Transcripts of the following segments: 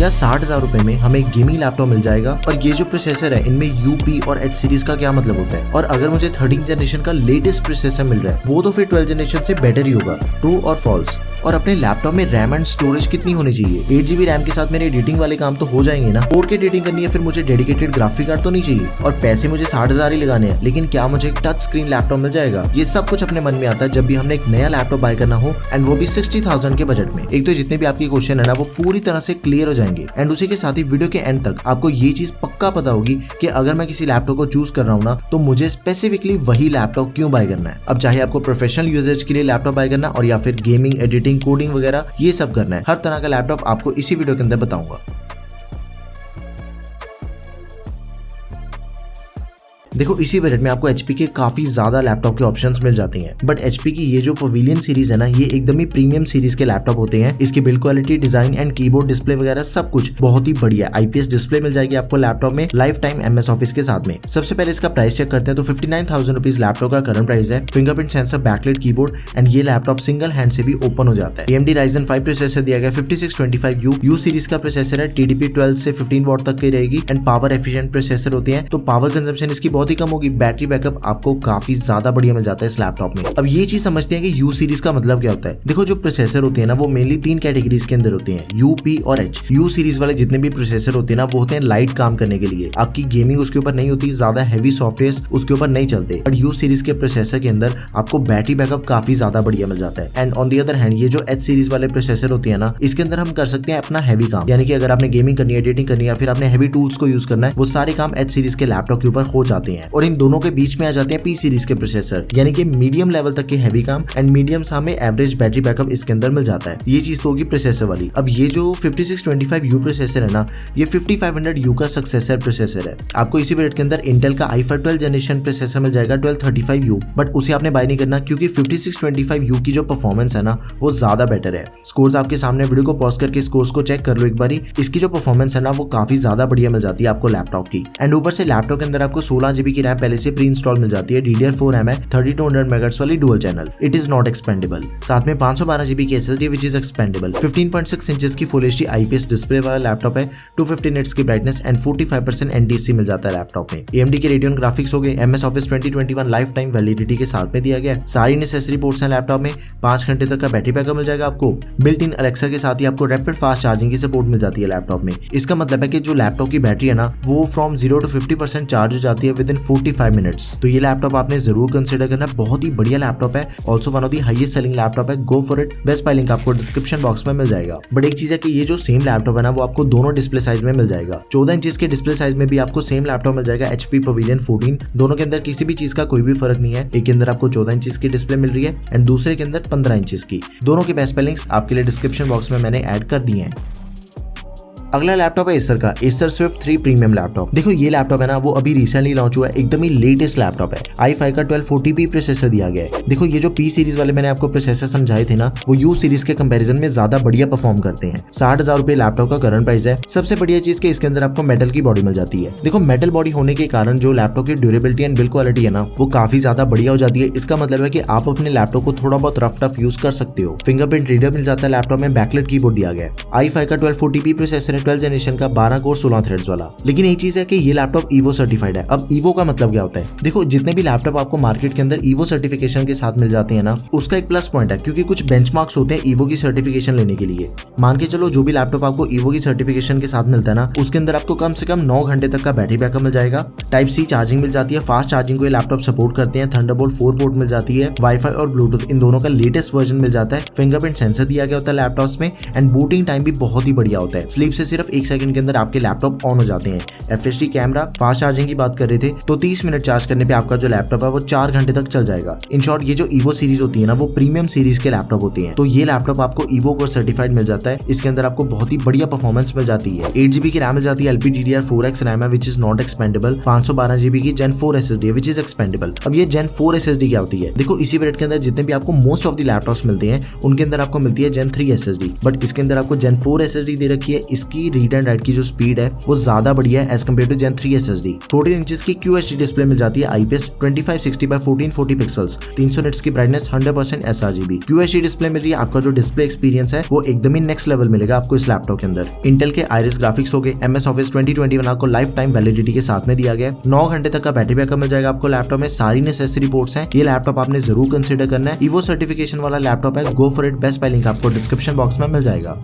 क्या 60,000 रुपए में हमें गेमिंग लैपटॉप मिल जाएगा? और ये जो प्रोसेसर है इनमें यूपी और एच सीरीज का क्या मतलब होता है? और अगर मुझे 13 जनरेशन का लेटेस्ट प्रोसेसर मिल रहा है वो तो फिर 12 जनरेशन से बेटर ही होगा। ट्रू और फॉल्स? और अपने लैपटॉप में रैम एंड स्टोरेज कितनी होनी चाहिए? 8GB रैम के साथ मेरे एडिटिंग वाले काम तो हो जाएंगे ना? 4K एडिटिंग करनी है फिर मुझे डेडिकेटेड ग्राफिक कार्ड तो नहीं चाहिए। और पैसे मुझे 60,000 ही लगाने हैं, लेकिन क्या मुझे एक टच स्क्रीन लैपटॉप मिल जाएगा? ये सब कुछ अपने मन में आता है जब भी हमने एक नया लैपटॉप बाय करना हो, एंड वो भी 60,000 के बजट में। एक तो जितने भी आपके क्वेश्चन है ना वो पूरी तरह से क्लियर हो जाएंगे, एंड उसी के साथ ही वीडियो के एंड तक आपको ये चीज पक्का पता होगी कि अगर मैं किसी लैपटॉप को चूज कर रहा हूँ ना तो मुझे स्पेसिफिकली वही लैपटॉप क्यों बाय करना है। अब चाहे आपको प्रोफेशनल यूजेज के लिए लैपटॉप बाय करना और या फिर गेमिंग, एडिटिंग, कोडिंग वगैरह ये सब करना है, हर तरह का लैपटॉप आपको इसी वीडियो के अंदर बताऊंगा। देखो इसी बजट में आपको HP के काफी ज्यादा लैपटॉप के ऑप्शंस मिल जाते हैं, बट HP की ये जो पवेलियन सीरीज है ना ये एकदम ही प्रीमियम सीरीज के लैपटॉप होते हैं। इसकी build quality, design and keyboard, display वगैरह सब कुछ बहुत ही बढ़िया। IPS डिस्प्ले मिल जाएगी आपको लैपटॉप में, लाइफ टाइम MS ऑफिस के साथ में। सबसे पहले इसका प्राइस चेक करते हैं तो 59,000 रुपीज लैपटॉप का करंट प्राइस है। Fingerprint sensor, backlight keyboard and ये लैपटॉप सिंगल हैंड से भी ओपन हो जाता है। AMD Ryzen 5 प्रोसेसर दिया गया, 5625U सीरीज का प्रोसेसर है। TDP 12 से 15 वॉट तक की रहेगी एंड पावर एफिशिएंट प्रोसेसर होते हैं, तो पावर कंजम्पशन इसकी बहुत ही कम होगी। बैटरी बैकअप आपको काफी ज्यादा बढ़िया मिल जाता है इस लैपटॉप में। अब ये चीज समझते हैं कि U सीरीज का मतलब क्या होता है। देखो जो प्रोसेसर होते हैं ना वो मेनली 3 कैटेगरीज के अंदर होते हैं, U, P और H। U सीरीज वाले जितने भी प्रोसेसर होते हैं ना वो होते हैं लाइट काम करने के लिए, आपकी गेमिंग उसके ऊपर नहीं होती, ज्यादा हैवी सॉफ्टवेयर उसके ऊपर नहीं चलते। बट U सीरीज के प्रोसेसर के अंदर आपको बैटरी बैकअप काफी ज्यादा बढ़िया मिल जाता है। And on the other hand ये जो H सीरीज वाले प्रोसेसर होते हैं ना इसके अंदर हम कर सकते हैं अपना हैवी काम, यानी कि अगर आपने गेमिंग करनी है, एडिटिंग करनी है, फिर आपने हैवी टूल्स को यूज करना है, वो सारे काम H सीरीज के लैपटॉप के ऊपर हो जाते हैं। और इन दोनों के बीच में आ जाते हैं P सीरीज के प्रोसेसर, यानी कि मीडियम लेवल तक के हैवी काम एंड मीडियम सा में एवरेज बैटरी बैकअप इसके अंदर मिल जाता है। ये चीज तो होगी प्रोसेसर वाली। अब ये जो 5625U प्रोसेसर है ना ये 5500U का सक्सेसर प्रोसेसर है। आपको इसी बजट के अंदर इंटेल का i5 12 जनरेशन प्रोसेसर मिल जाएगा 1235U, बट उसे आपने बाय नहीं करना क्योंकि 5625U की जो परफॉर्मेंस है ना वो ज्यादा बेटर है। स्कोर्स आपके सामने, वीडियो को पॉज करके स्कोर्स को चेक कर लो एक बारी। इसकी जो परफॉर्मेंस है ना वो काफी ज्यादा बढ़िया मिल जाती है आपको लैपटॉप की। एंड ऊपर से लैपटॉप के अंदर आपको 16GB की रैम पहले से प्री इंस्टॉल मिल जाती है। DDR4 RAM है, 3200 MHz वाली dual channel, it is not expandable. साथ में 512GB की SSD which is expandable. 15.6 inches की फुल HD IPS डिस्प्ले वाला लैपटॉप है। 250 निट्स की ब्राइटनेस एंड 45% NTSC मिल जाता है लैपटॉप में। AMD के रेडियन ग्राफिक्स हो गए, MS office 2021 life time validity के साथ में दिया गया है। सारी नेसेसरी पोर्ट्स हैं लैपटॉप में। 5 घंटे तक का बैटरी बैकअप मिल जाएगा आपको। बिल्ट इन अलेक्सा के साथ ही आपको रैपिड फास्ट चार्जिंग की सपोर्ट मिल जाती है लैपटॉप में। इसका मतलब है कि जो लैपटॉप की बैटरी है ना वो फ्रॉम 0 to 50% चार्ज हो जाती है विद इन 45 मिनट्स। तो ये लैपटॉप आपने जरूर कंसिडर करना, बहुत ही बढ़िया लैपटॉप है। Also one of the highest selling laptop है, go for it. Best buy link आपको डिस्क्रिप्शन बॉक्स में मिल जाएगा। बट एक चीज है कि ये जो सेम लैपटॉप है ना वो आपको दोनों डिस्प्ले साइज में मिल जाएगा। 14 इंचेस के डिस्प्ले साइज में भी आपको सेम लैपटॉप मिल जाएगा HP पवेलियन 14। दोनों के अंदर किसी भी चीज का कोई भी फर्क नहीं है। एक के अंदर आपको 14 इंचेस की डिस्प्ले मिल रही है एंड दूसरे के अंदर 15 इंचेस की। दोनों के बेस्ट बाय लिंक्स आपके लिए डिस्क्रिप्शन बॉक्स में मैंने ऐड कर दिए हैं। अगला लैपटॉप है एसर का, एसर स्विफ्ट 3 प्रीमियम लैपटॉप। देखो ये लैपटॉप है ना वो अभी रिसेंटली लॉन्च हुआ है, एकदम ही लेटेस्ट लैपटॉप है। i5 का 1240p प्रोसेसर दिया गया है। देखो ये जो P सीरीज वाले मैंने आपको प्रोसेसर समझाए थे ना वो U सीरीज के कंपैरिजन में ज्यादा बढ़िया परफॉर्म करते हैं। 60,000 रुपए लैपटॉप का करंट प्राइस है। सबसे बढ़िया चीज के इसके अंदर आपको मेटल की बॉडी मिल जाती है। देखो मेटल बॉडी होने के कारण जो लैपटॉप की ड्यूरेबिलिटी एंड बिल्ड क्वालिटी है ना वो काफी ज्यादा बढ़िया हो जाती है। इसका मतलब है कि आप अपने लैपटॉप को थोड़ा बहुत रफ टफ यूज कर सकते हो। फिंगरप्रिंट रीडर मिल जाता है लैपटॉप में, बैकलाइट कीबोर्ड दिया गया है। i5 का 1240p प्रोसेसर है, 12 जनरेशन का, 12 कोर 16 थ्रेड्स वाला। लेकिन एक चीज है कि ये लैपटॉप ईवो सर्टिफाइड है। अब ईवो का मतलब क्या होता है? देखो जितने भी लैपटॉप आपको मार्केट के अंदर ईवो सर्टिफिकेशन के साथ मिल जाते हैं ना उसका एक प्लस पॉइंट है क्योंकि कुछ बेंचमार्क्स होते हैं ईवो की सर्टिफिकेशन लेने के लिए। मान के चलो जो भी लैपटॉप आपको ईवो की सर्टिफिकेशन के साथ मिलता है ना उसके अंदर आपको कम से कम 9 घंटे तक का बैटरी बैकअप मिल जाएगा। टाइप C चार्जिंग मिल जाती है, फास्ट चार्जिंग को ये लैपटॉप सपोर्ट करते हैं। थंडरबोल्ट 4 पोर्ट मिल जाती है। वाईफाई और ब्लूटूथ इन दोनों का लेटेस्ट वर्जन मिल जाता है। फिंगरप्रिंट सेंसर दिया गया होता है लैपटॉप्स में एंड बूटिंग टाइम भी बहुत ही बढ़िया होता है। स्लीप से सिर्फ 1 सेकंड के अंदर आपके लैपटॉप ऑन हो जाते हैं। FHD कैमरा, फास्ट चार्जिंग की बात कर रहे थे तो 30 मिनट चार्ज करने पे आपका जो लैपटॉप है वो 4 घंटे तक चल जाएगा। इन शॉर्ट ये जो ईवो सीरीज होती है ना वो प्रीमियम सीरीज के लैपटॉप होती हैं। तो ये लैपटॉप आपको ईवो को सर्टिफाइड मिल जाता है। इसके अंदर आपको बहुत ही बढ़िया परफॉर्मेंस मिल जाती है। 8GB की रैम मिल जाती है, LPDDR4X रैम है which is not expendable. 512GB की Gen 4 SSD है विच इज एक्सपेंडेबल। अब ये Gen 4 SSD क्या होती है? देखो इसी ब्रेड के अंदर जितने भी आपको मोस्ट ऑफ द लैपटॉप्स मिलते हैं उनके अंदर आपको मिलती है Gen 3 SSD, बट इसके अंदर आपको Gen 4 SSD दे रखी है। इसकी की रीड एंड राइट की जो स्पीड है वो ज्यादा बढ़िया है as compare to Gen 3 SSD। 14 inches की QHD डिस्प्ले मिल जाती है IPS 2560x1440 पिक्सल्स, 300 निट्स की ब्राइटनेस, 100% sRGB QHD डिस्प्ले मिल रही है। आपका जो डिस्प्ले एक्सपीरियंस है वो एकदम ही नेक्स्ट लेवल मिलेगा आपको इस लैपटॉप के अंदर। इंटेल के Iris ग्राफिक्स हो गए, MS Office 2021 आपको लाइफ टाइम वैलिडिटी के साथ में दिया गया है। 9 घंटे तक का बैटरी बैकअप मिल जाएगा आपको लैपटॉप में। सारी नेसेसरी पोर्ट्स हैं, ये लैपटॉप आपने जरूर कंसीडर करना है। EVO सर्टिफिकेशन वाला लैपटॉप है, go for it. Best buy link आपको डिस्क्रिप्शन बॉक्स में मिल जाएगा।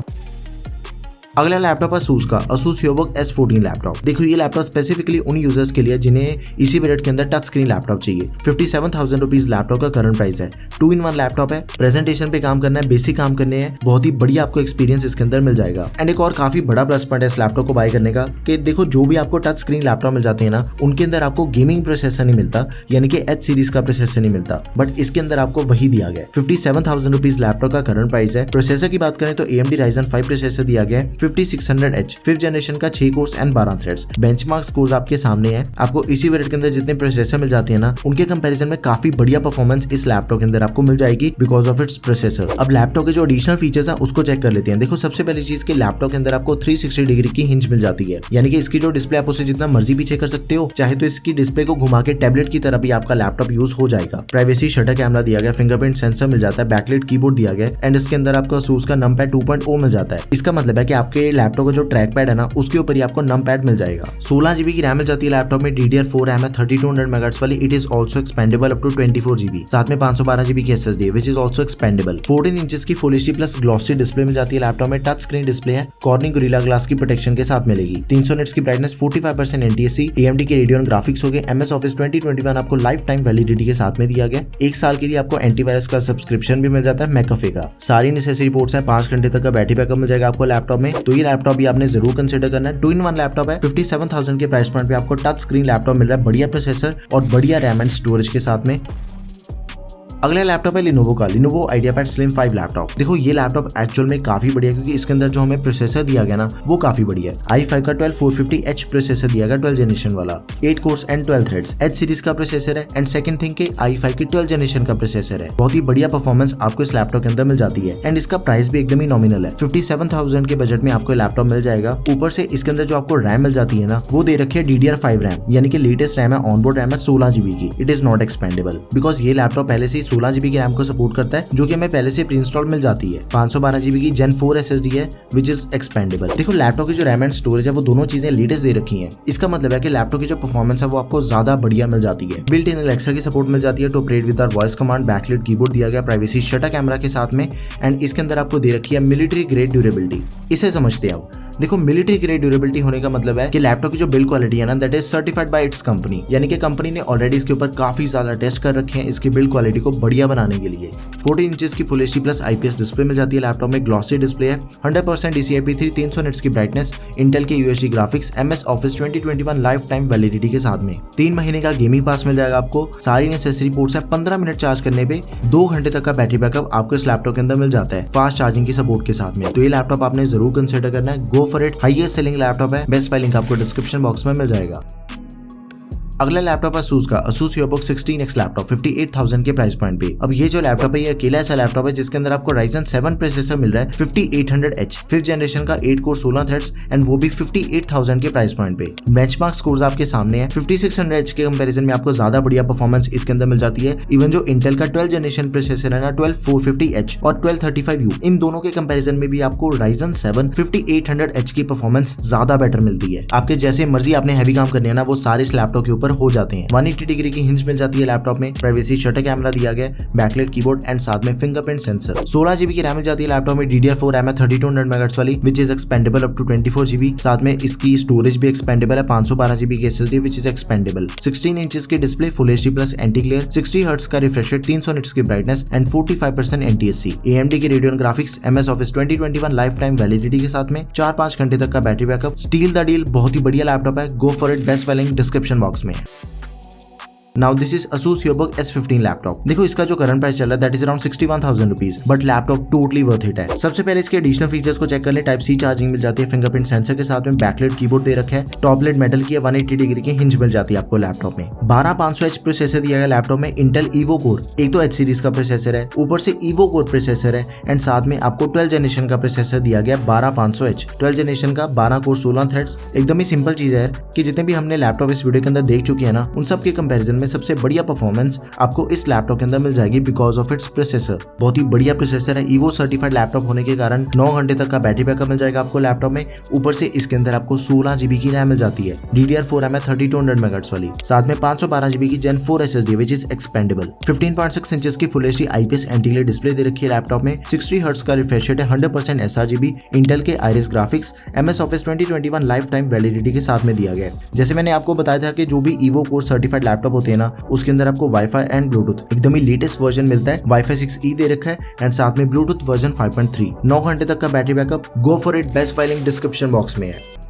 अगला लैपटॉप है ASUS का ASUS VivoBook S14 लैपटॉप। देखो ये लैपटॉप स्पेसिफिकली उन यूजर्स के लिए जिन्हें इसी बजट के अंदर टच स्क्रीन लैपटॉप चाहिए। 57,000 रुपीज लैपटॉप का करंट प्राइस है। 2-in-1 लैपटॉप है, प्रेजेंटेशन पे काम करना है, बेसिक काम करने हैं, बहुत ही बढ़िया आपको एक्सपीरियंस इसके अंदर मिल जाएगा। एंड एक और काफी बड़ा प्लस पॉइंट है इस लैपटॉप को बाय करने का कि देखो जो भी आपको टच स्क्रीन लैपटॉप मिल जाते हैं ना, उनके अंदर आपको गेमिंग प्रोसेसर नहीं मिलता, यानी कि H सीरीज का प्रोसेसर नहीं मिलता, बट इसके अंदर आपको वही दिया गया है। 57,000 रुपीज लैपटॉप का करंट प्राइस है। प्रोसेसर की बात करें तो AMD Ryzen 5 प्रोसेसर दिया गया है, 5600H 5th जनरेशन का 6 course and 12 threads. Benchmark scores आपके सामने है। आपको इसी वेरिएंट के अंदर जितने प्रोसेसर मिल जाते हैं ना, उनके कंपैरिजन में काफी बढ़िया परफॉर्मेंस इस लैपटॉप के अंदर आपको मिल जाएगी बिकॉज ऑफ इट्स प्रोसेसर। अब लैपटॉप के जो एडिशनल फीचर्स है उसको चेक कर लेते हैं। देखो सबसे पहली चीज के लैपटॉप के अंदर आपको 360 डिग्री की हिंज मिल जाती है, यानी कि इसकी जो डिस्प्ले आप उसे जितना मर्जी पीछे कर सकते हो, चाहे तो इसकी डिस्प्ले को घुमा के टैबलेट की तरह भी आपका लैपटॉप यूज हो जाएगा। प्राइवेसी शटर कैमरा दिया गया, फिंगरप्रिंट सेंसर मिल जाता है, बैकलाइट कीबोर्ड दिया गया एंड इसके अंदर आपको ASUS का नमपैड 2.0 मिल जाता है। इसका मतलब है कि आपके लैपटॉप का जो ट्रैक पैड है ना, उसके ऊपर ही आपको नमपैड मिल जाएगा। 16 GB की रैम मिल जाती है लैपटॉप में, DDR4 रैम है 3200 MHz वाली। It is also expandable up to 24 GB। साथ में 512 GB की SSD which is also expandable. 14 inches की full HD plus glossy display मिल जाती है लैपटॉप में। टच स्क्रीन डिस्प्ले है, कॉर्निंग गोरिल्ला ग्लास की प्रोटेक्शन के साथ मिलेगी। 300 निट्स की ब्राइटनेस, 45% NTSC, AMD के रेडियन ग्राफिक्स हो गए। MS Office 2021 आपको लाइफ टाइम वैलिडिटी के साथ में दिया गया। 1 साल के लिए आपको एंटीवायरस का सब्सक्रिप्शन भी मिल जाता है McAfee का। सारी नेसेसरी पोर्ट्स हैं, 5 घंटे तक का बैटरी बैकअप मिल जाएगा आपको लैपटॉप में। तो ये लैपटॉप भी आपने जरूर कंसिडर करना है। 2-in-1 लैपटॉप है, 57,000 के प्राइस पॉइंट पे आपको टच स्क्रीन लैपटॉप मिल रहा है, बढ़िया प्रोसेसर और बढ़िया रैम एंड स्टोरेज के साथ में। अगला लैपटॉप है Lenovo का Lenovo IdeaPad Slim 5 लैपटॉप। देखो ये लैपटॉप एक्चुअल में काफी बढ़िया है क्योंकि इसके अंदर जो हमें प्रोसेसर दिया गया ना वो काफी बढ़िया है। i5 का 12450H प्रोसेसर दिया गया 12 जनरेशन वाला, 8 course and 12 threads. H series का प्रोसेसर है एंड सेकंड थिंग के i5 की 12 जनरेशन का प्रोसेसर है। बहुत ही बढ़िया परफॉर्मेंस आपको इस लैपटॉप के अंदर मिल जाती है एंड इसका प्राइस भी एकदम ही नॉमिनल है। 57,000 के बजट में आपको लैपटॉप मिल जाएगा। ऊपर से इसके अंदर जो आपको रैम मिल जाती है ना, वो दे रखी है DDR5 रैम, यानी कि लेटेस्ट रैम है, ऑनबोर्ड रैम है 16 GB की। It is not expandable because ये लैपटॉप पहले से ही 16 GB की रैम को सपोर्ट करता है, जो कि हमें पहले से प्री इंस्टॉल मिल जाती है। 512 GB की Gen 4 SSD है विच इज एक्सपेंडेबल। देखो लैपटॉप की जो रैम एंड स्टोरेज है वो दोनों चीजें लेटेस्ट दे रखी हैं। इसका मतलब है कि लैपटॉप की जो परफॉर्मेंस है वो आपको ज्यादा बढ़िया मिल जाती है। बिल्ट इन Alexa की सपोर्ट मिल जाती है to operate with our voice command. Backlight keyboard दिया गया, प्राइवेसी शटर कैमरा के साथ में एंड इसके अंदर आपको दे रखी है मिलिट्री ग्रेड ड्यूरेबिलिटी। इसे समझते हैं। देखो मिलिट्री ग्रेड ड्यूरेबिलिटी होने का मतलब है कि लैपटॉप की जो बिल्ड क्वालिटी है ना, that is certified by it's company, यानी कि कंपनी ने ऑलरेडी इसके ऊपर काफी ज्यादा टेस्ट कर रखे हैं इसकी बिल्ड क्वालिटी को बढ़िया बनाने के लिए। 14 इंचेस की full HD plus IPS display मिल जाती है लैपटॉप में, ग्लॉसी डिस्प्ले है, 100% DCI-P3, 300 निट्स की ब्राइटनेस, इंटेल के UHD graphics, MS Office 2021 life time validity के साथ में 3 महीने का गेमिंग पास मिल जाएगा आपको। सारी नेसेसरी पोर्ट्स है, 15 मिनट चार्ज करने पे 2 घंटे तक का बैटरी बैकअप आपको इस लैपटॉप के अंदर मिल जाता है, फास्ट चार्जिंग की सपोर्ट के साथ में। तो ये लैपटॉप आपने जरूर कंसिडर करना है, go for it. Highest selling laptop है, बेस्ट बाय लिंक आपको डिस्क्रिप्शन बॉक्स में मिल जाएगा। अगला लैपटॉप है ASUS का ASUS VivoBook 16X लैपटॉप 58,000 के प्राइस पॉइंट पे। अब ये जो लैपटॉप है ये अकेला ऐसा लैपटॉप है जिसके अंदर आपको Ryzen 7 प्रोसेसर मिल रहा है 5800H 5th जनरेशन का 8 कोर 16 थ्रेड्स एंड वो भी 58,000 के प्राइस पॉइंट पे। बेंचमार्क स्कोर्स आपके सामने है, 5600H के कंपैरिजन में आपको ज्यादा बढ़िया परफॉर्मेंस इसके अंदर मिल जाती है। इवन जो इंटेल का 12 जनरेशन प्रोसेसर है ना 12450H और 1235U, इन दोनों के कंपैरिजन में भी आपको Ryzen 7 5800H की परफॉर्मेंस ज्यादा बेटर मिलती है। आपके जैसे मर्जी आपने हैवी काम करने है ना, वो सारे इस लैपटॉप के ऊपर हो जाते हैं। 180 डिग्री की हिंज मिल जाती है लैपटॉप में, प्राइवेसी शटर कैमरा दिया गया, बैकलाइट कीबोर्ड एंड साथ में फिंगरप्रिंट सेंसर। 16 GB की रैम मिल जाती है लैपटॉप में, DDR4 रैम है 3200 MHz वाली which is expandable up to 24 GB। साथ में इसकी स्टोरेज भी एक्सपेंडेबल है, 512 GB की SSD which is expandable. 16 inches की display, full HD plus anti glare, 60 hertz का रिफ्रेश रेट, 300 निट्स की ब्राइटनेस एंड 45% NTSC। AMD के Radeon graphics, MS Office 2021 life time validity के साथ में 4-5 घंटे तक का battery backup. Steal the deal, बहुत ही बढ़िया लैपटॉप है, go for it, best buy link description box में। Now this is Asus EvoBook S15 laptop. देखो इसका जो करंट प्राइस चल रहा है that is around 61,000 rupees, but laptop totally worth it है। सबसे पहले इसके एडिशनल फीचर्स को चेक कर ले। टाइप सी चार्जिंग मिल जाती है, फिंगरप्रिंट सेंसर के साथ में बैकलाइट कीबोर्ड दे रखा है, टॉप लेड मेटल की 180 डिग्री की हिंज मिल जाती है आपको लैपटॉप में। 12500H प्रोसेसर दिया गया लैपटॉप में, इंटेल Evo कोर, एक तो H सीरीज का प्रोसेसर है, ऊपर से Evo कोर प्रोसेसर है एंड साथ में आपको 12 जनरेशन का प्रोसेसर दिया गया 12500H 12 जनरेशन का 12 कोर 16 थ्रेड्स। एकदम ही सिंपल चीज है कि जितने भी हमने लैपटॉप इस वीडियो के अंदर देख चुके हैं ना, उन सब के कंपैरिजन में सबसे बढ़िया परफॉर्मेंस आपको इस लैपटॉप के अंदर मिल जाएगी बिकॉज ऑफ इट्स प्रोसेसर। बहुत ही बढ़िया प्रोसेसर है, Evo सर्टिफाइड लैपटॉप होने के कारण 9 घंटे तक का बैटरी बैकअप मिल जाएगा आपको लैपटॉप में। ऊपर से इसके अंदर आपको 16 GB की रैम मिल जाती है, DDR4 रैम है 3200 MHz वाली, साथ में 512 GB की Gen 4 SSD which is expandable. 15.6 inches की full HD IPS anti display दे रखी है लैपटॉप में, 60 हर्ट्ज का रिफ्रेश रेट है, 100% sRGB, इंटेल के iris graphics, MS Office 2021 life time validity के साथ में दिया गया है। जैसे मैंने आपको बताया था कि जो भी Evo कोर सर्टिफाइड लैपटॉप होते हैं ना, उसके अंदर आपको वाईफाई एंड ब्लूटूथ एकदम ही लेटेस्ट वर्जन मिलता है। वाईफाई 6E दे रखा है एंड साथ में ब्लूटूथ वर्जन 5.3, 9 घंटे तक का battery backup. Go for it, best filing description box में है।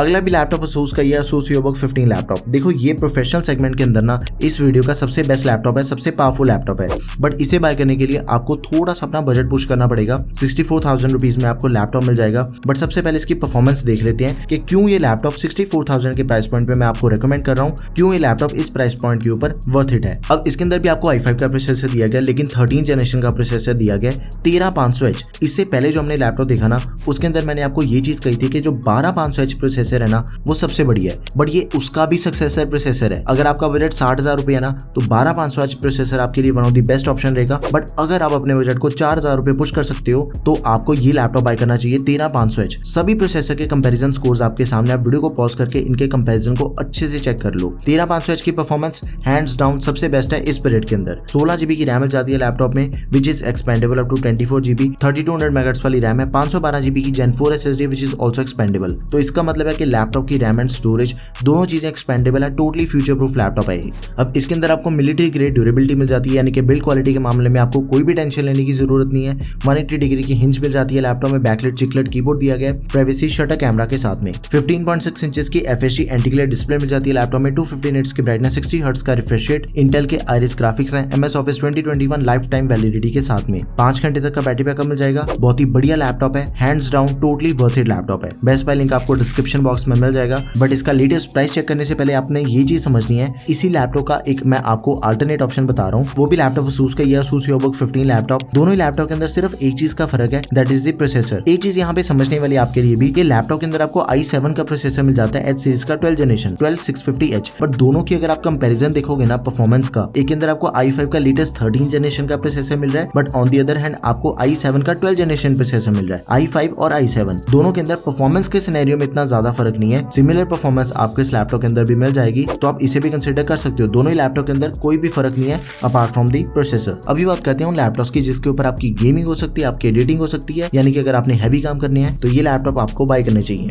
अगला भी लैपटॉप Asus का ही है, Asus EvoBook 15 लैपटॉप। देखो ये प्रोफेशनल सेगमेंट के अंदर ना इस वीडियो का सबसे बेस्ट लैपटॉप है, सबसे पावरफुल लैपटॉप है, बट इसे बाय करने के लिए आपको थोड़ा सा अपना बजट पुश करना पड़ेगा। 64,000 रुपीज में आपको लैपटॉप मिल जाएगा। बट सबसे पहले इसकी परफॉर्मेंस देख लेते हैं कि क्यों ये लैपटॉप 64,000 के प्राइस पॉइंट पे मैं आपको रेकमेंड कर रहा हूँ, क्यों ये लैपटॉप इस प्राइस पॉइंट के ऊपर वर्थ इट है। अब इसके अंदर भी आपको i5 का प्रोसेसर दिया गया, लेकिन 13 जनरेशन का प्रोसेसर दिया गया 13500H। इससे पहले जो हमने लैपटॉप देखा ना, उसके अंदर मैंने आपको ये चीज कही थी कि जो 12500H प्रोसेसर है ना, वो सबसे बढ़िया है, बट ये उसका भी सक्सेसर प्रोसेसर है। अगर आपका बजट 60,000 रुपए है ना, तो 12500H प्रोसेसर आपके लिए one of the best option रहेगा। बट अगर आप अपने बजट को 4000 रुपए पुश कर सकते हो, तो आपको ये लैपटॉप बाय करना चाहिए 13500H। सभी प्रोसेसर के कंपैरिजन स्कोर्स आपके सामने, आप वीडियो को पॉज करके इनके कंपैरिजन को अच्छे से चेक कर लो। 13500H की परफॉर्मेंस हैंड्स डाउन सबसे बेस्ट है इस बजट के अंदर। 16 GB की रैम मिल जाती है लैपटॉप में which is expandable up to 24 GB, 3200 MHz वाली रैम है, 512 GB की Gen 4 SSD which is also expandable. तो इसका मतलब है कि लैपटॉप की रैम एंड स्टोरेज दोनों चीजें एक्सपेंडेबल है, टोटली फ्यूचर प्रूफ लैपटॉप है। अब इसके अंदर आपको मिलिट्री ग्रेड ड्यूरेबिलिटी मिल जाती है, यानी कि बिल्ड क्वालिटी के मामले में आपको कोई भी टेंशन लेने की जरूरत नहीं है। 180 डिग्री की हिंज मिल जाती है लैपटॉप में, बैकलाइट चिकलेट कीबोर्ड दिया गया है, प्राइवेसी शटर कैमरा के साथ में। 15.6 इंचेस की FHD एंटी डिस्प्ले मिल जाती है लैपटॉप में, 250 निट्स की ब्राइटनेस, 60 हर्ट्ज का रिफ्रेश रेट, इंटेल के आइरिस ग्राफिक्स है, MS Office 2021 life time validity के साथ में, 5 घंटे तक का बैटरी बैकअप मिल जाएगा। बहुत ही बढ़िया लैपटॉप है, hands down totally worth it laptop है। बेस्ट बाय लिंक आपको डिस्क्रिप्शन बॉक्स में मिल जाएगा। बट इसका लेटेस्ट प्राइस चेक करने से पहले आपने ये चीज समझनी है, इसी लैपटॉप का एक मैं आपको अल्टरनेट ऑप्शन बता रहा हूँ, वो भी लैपटॉप Asus का ही है, Asus EvoBook 15 लैपटॉप। दोनों ही लैपटॉप के अंदर सिर्फ एक चीज का फर्क है, दैट इज द प्रोसेसर। एक चीज यहाँ पे समझने वाली आपके लिए भी, कि लैपटॉप के अंदर आपको i7 का प्रोसेसर मिल जाता है, H सीरीज का 12 जनरेशन 12650H। बट दोनों की अगर आप कंपैरिजन देखोगे ना परफॉर्मेंस का, एक के अंदर आपको i5 का लेटेस्ट 13 जनरेशन का प्रोसेसर मिल रहा है, but on the other hand आपको i7 का 12 जनरेशन प्रोसेसर मिल रहा है। i5 और i7 दोनों के अंदर परफॉर्मेंस के सिनेरियो में इतना ज्यादा फर्क नहीं है, सिमिलर परफॉर्मेंस आपको इस लैपटॉप के अंदर भी मिल जाएगी, तो आप इसे भी कंसीडर कर सकते हो। दोनों ही लैपटॉप के अंदर कोई भी फर्क नहीं है अपार्ट फ्रॉम दी प्रोसेसर। अभी बात करते हैं उन लैपटॉप्स की जिसके ऊपर आपकी गेमिंग हो सकती है, आपकी एडिटिंग हो सकती है, यानी कि अगर आपने हैवी काम करने हैं तो ये लैपटॉप आपको बाय करने चाहिए।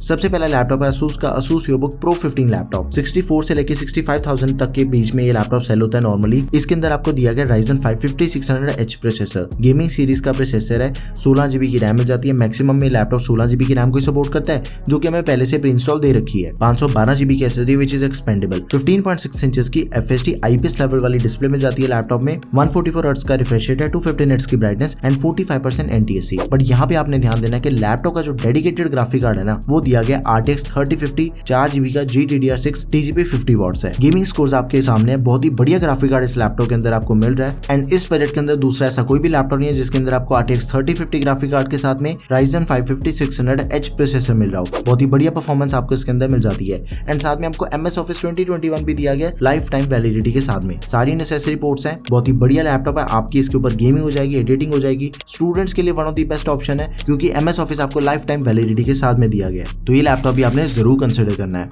सबसे पहला लैपटॉप है Asus का Asus EvoBook Pro 15 लैपटॉप। 64 से लेके 65,000 तक के बीच में ये लैपटॉप सेल होता है नॉर्मली। इसके अंदर आपको दिया गया Ryzen 5 5600H processor, gaming series का प्रोसेसर है, 16 GB की रैम मिल जाती है। मैक्सिमम में लैपटॉप 16 GB की रैम को सपोर्ट करता है, जो कि हमें पहले से प्री इंस्टॉल दे रखी है। 512 GB की SSD which is expandable. 15.6 inches की FHD IPS लेवल वाली डिस्प्ले मिल जाती है लैपटॉप में, 144 हर्ट्ज का रिफ्रेश रेट है, 250 निट्स की ब्राइटनेस एंड 45% NTSC। बट यहाँ पे आपने ध्यान देना है कि लैपटॉप का जो डेडिकेटेड ग्राफिक कार्ड है ना, वो दिया गया RTX 3050 4 GB का GDDR6 TGP 50 वॉट्स है। गेमिंग स्कोर्स आपके सामने है, बहुत ही बढ़िया ग्राफिक कार्ड इस लैपटॉप के अंदर आपको मिल रहा है। एंड इस बजट के अंदर दूसरा ऐसा कोई भी लैपटॉप नहीं है जिसके अंदर आपको RTX 3050 ग्राफिक कार्ड के साथ में Ryzen 5 5600H प्रोसेसर मिल रहा हो। बहुत ही बढ़िया परफॉर्मेंस आपको इसके अंदर मिल जाती है। एंड साथ में आपको MS Office 2021 भी दिया गया लाइफ टाइम वैलिडिटी के साथ में। सारी नेसेसरी पोर्ट्स हैं। बहुत ही बढ़िया लैपटॉप है, आपकी इसके ऊपर गेमिंग हो जाएगी, एडिटिंग हो जाएगी। स्टूडेंट्स के लिए one of the best option है, क्योंकि MS Office आपको लाइफ टाइम वैलिडिटी के साथ में दिया गया है। तो ये लैपटॉप भी आपने जरूर कंसिडर करना है।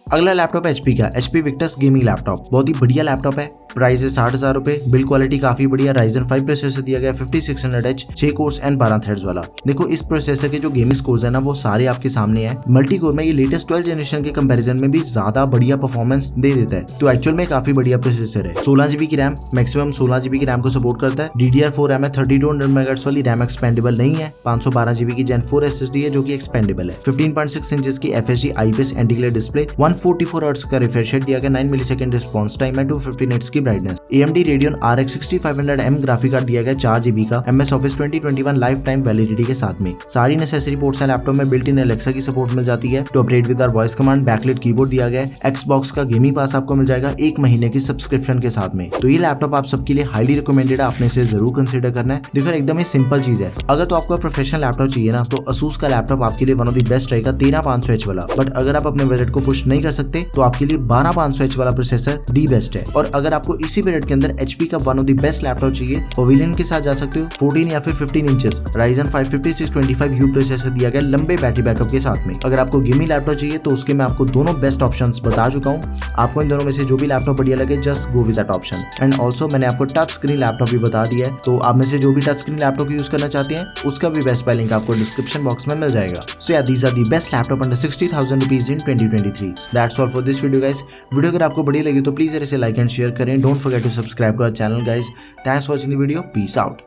अगला लैपटॉप HP का HP Victus गेमिंग लैपटॉप। बहुत ही बढ़िया लैपटॉप है, प्राइस है 60,000 रुपए। बिल्ड क्वालिटी काफी बढ़िया, Ryzen 5 प्रोसेसर दिया गया 5600H 6 कोर्स एंड 12 थ्रेड्स वाला। देखो इस प्रोसेसर के जो गेमिंग स्कोर्स है ना, वो सारे आपके सामने हैं। मल्टी कोर में ये लेटेस्ट 12 जनरेशन के कंपैरिजन में भी ज्यादा बढ़िया परफॉर्मेंस दे देता है, तो एक्चुअल में काफी बढ़िया प्रोसेसर है। 16 GB की रैम, मैक्सिमम 16 GB की रैम को सपोर्ट करता है। DDR4 रैम है, 3200 MHz वाली रैम एक्सपेंडेबल नहीं है। 512 GB की Gen 4 SSD है जो कि एक्सपेंडेबल है। 15.6 इंचेस की FHD IPS anti glare display, 144 hertz का रिफ्रेश रेट दिया गया, 9 मिलीसेकंड रिस्पांस टाइम है, 250 निट्स की brightness. AMD Radeon RX 6500M graphic card दिया गया 4 GB का MS Office 2021 life time validity के साथ में। सारी नेसेसरी पोर्ट्स हैं लैपटॉप में, बिल्ट इन Alexa की सपोर्ट मिल जाती है to operate with our voice command. Backlit keyboard दिया गया है, Xbox का गेमिंग पास आपको मिल जाएगा 1 महीने की सब्सक्रिप्शन के साथ में। तो ये लैपटॉप आप सबके लिए हाईली रिकमेंडेड है, आपने इसे जरूर कंसीडर करना है। देखो एकदम ही सिंपल चीज है, अगर तो आपको प्रोफेशनल लैपटॉप चाहिए ना तो Asus का लैपटॉप आपके लिए वन ऑफ द बेस्ट रहेगा 13500H वाला। बट अगर आप अपने बजट को पुश नहीं कर सकते तो आपके लिए 12500H वाला प्रोसेसर दी बेस्ट है। और अगर आपको इसी बजट के अंदर HP का one of the best laptop चाहिए, पवेलियन के साथ जा सकते हो 14 या फिर 15 इंचेस Ryzen 5 5625U प्रोसेसर दिया गया लंबे बैटरी बैकअप के साथ में। अगर आपको गेमिंग लैपटॉप चाहिए तो उसके मैं आपको दोनों बेस्ट ऑप्शंस बता चुका हूँ। आपको इन दोनों में से जो भी लैपटॉप बढ़िया लगे just go with that option. And also मैंने आपको टच स्क्रीन लैपटॉप भी बता दिया है, तो आप में से जो भी टच स्क्रीन लैपटॉप यूज करना चाहते हैं उसका भी बेस्ट बाय लिंक आपको डिस्क्रिप्शन बॉक्स में मिल जाएगा। So yeah these are the best laptop under 60,000 rupees in 2023। That's all for this video guys. Video अगर आपको बढ़िया लगी तो प्लीज इसे लाइक एंड शेयर करें। Don't forget to subscribe to our channel guys. Thanks for watching the video. Peace out.